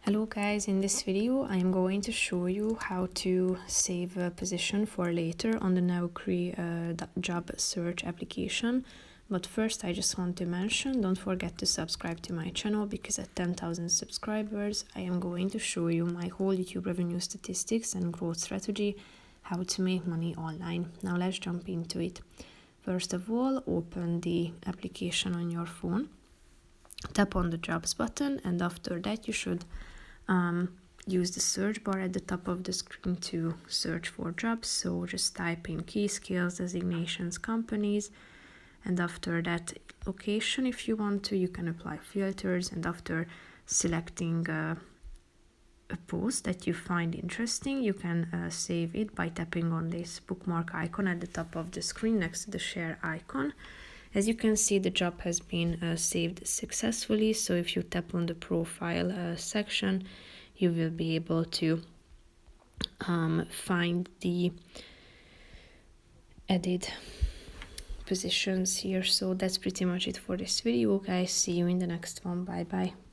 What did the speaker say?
Hello guys, in this video I am going to show you how to save a position for later on the Naukri Job Search application. But first I just want to mention, don't forget to subscribe to my channel, because at 10,000 subscribers I am going to show you my whole YouTube revenue statistics and growth strategy, how to make money online. Now let's jump into it. First of all, open the application on your phone, tap on the jobs button, and after that you should use the search bar at the top of the screen to search for jobs. So just type in key skills, designations, companies, and after that location. If you want to, you can apply filters, and after selecting a post that you find interesting, you can save it by tapping on this bookmark icon at the top of the screen next to the share icon. As you can see, the job has been saved successfully. So if you tap on the profile section, you will be able to find the added positions here. So that's pretty much it for this video, guys. See you in the next one. Bye bye.